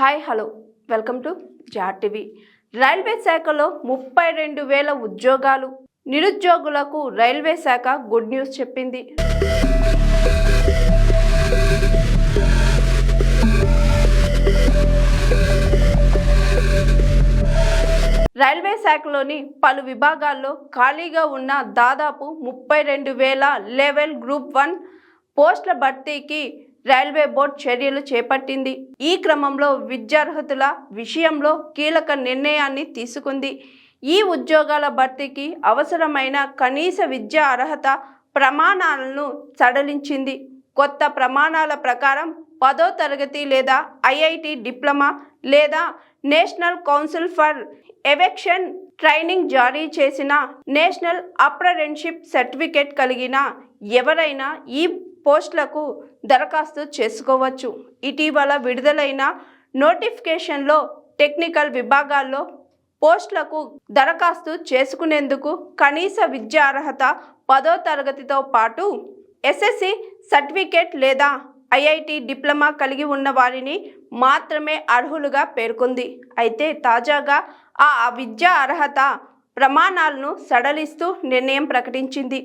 Hi hello welcome to Jar TV. Railway శాఖలో 32,000 ఉద్యోగాలు. నిరుద్యోగులకు రైల్వే శాఖ గుడ్ న్యూస్ చెప్పింది. రైల్వే శాఖలోని పలు విభాగాల్లో ఖాళీగా ఉన్న దాదాపు 32,000 లెవెల్ గ్రూప్ 1 పోస్టుల భర్తీకి రైల్వే బోర్డు చర్యలు చేపట్టింది. ఈ క్రమంలో విద్యార్హతల విషయంలో కీలక నిర్ణయాన్ని తీసుకుంది. ఈ ఉద్యోగాల భర్తీకి అవసరమైన కనీస విద్యా అర్హత ప్రమాణాలను సడలించింది. కొత్త ప్రమాణాల ప్రకారం 10వ తరగతి లేదా ఐఐటి డిప్లొమా లేదా national council for eviction training జారీ చేసిన నేషనల్ అప్రెంటిస్షిప్ సర్టిఫికేట్ కలిగిన ఎవరైనా ఈ పోస్టులకు దరఖాస్తు చేసుకోవచ్చు. ఇటీవల విడుదలైన నోటిఫికేషన్లో టెక్నికల్ విభాగాల్లో పోస్టులకు దరఖాస్తు చేసుకునేందుకు కనీస విద్యా అర్హత 10వ తరగతితో పాటు ఎస్ఎస్సి సర్టిఫికేట్ లేదా ఐఐటి డిప్లొమా కలిగి ఉన్న వారిని మాత్రమే అర్హులుగా పేర్కొంది. అయితే తాజాగా ఆ విద్యా అర్హత ప్రమాణాలను సడలిస్తూ నిర్ణయం ప్రకటించింది.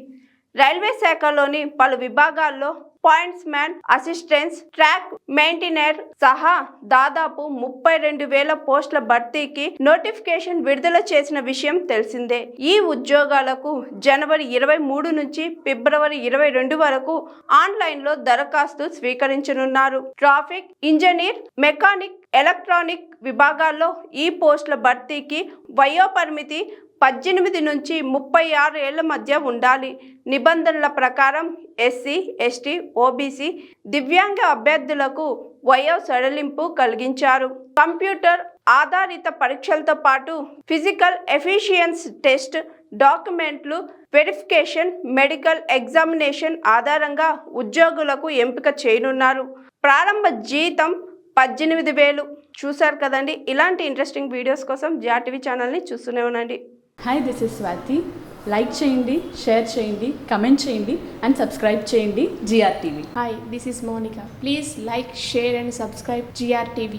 రైల్వే శాఖలోని పలు విభాగాల్లో points man, assistants, track maintainer సహా దాదాపు 32,000 పోస్టుల భర్తీకి నోటిఫికేషన్ విడుదల చేసిన విషయం తెలిసిందే. ఈ ఉద్యోగాలకు జనవరి 23 నుంచి ఫిబ్రవరి 22 వరకు ఆన్లైన్లో దరఖాస్తు స్వీకరించనున్నారు. ట్రాఫిక్ ఇంజనీర్, మెకానిక్, ఎలక్ట్రానిక్ విభాగాల్లో ఈ పోస్టుల భర్తీకి వయోపరిమితి 18 నుంచి 36 ఏళ్ల మధ్య ఉండాలి. నిబంధనల ప్రకారం ఎస్సీ, ఎస్టీ, ఓబీసీ, దివ్యాంగ అభ్యర్థులకు వయో సడలింపు కలిగించారు. కంప్యూటర్ ఆధారిత పరీక్షలతో పాటు ఫిజికల్ ఎఫిషియన్సీ టెస్ట్, డాక్యుమెంట్లు వెరిఫికేషన్, మెడికల్ ఎగ్జామినేషన్ ఆధారంగా ఉద్యోగులకు ఎంపిక చేయనున్నారు. ప్రారంభ జీతం 18,000. చూసారు కదండి. ఇలాంటి ఇంట్రెస్టింగ్ వీడియోస్ కోసం జార్ టీవీ ఛానల్ని చూస్తూనే ఉండండి. Hi, this is Swathi. Like చేయండి, షేర్ చేయండి, కమెంట్ చేయండి అండ్ సబ్స్క్రైబ్ చేయండి GR TV. Hi, this is Monica. Please like, share and subscribe GR TV.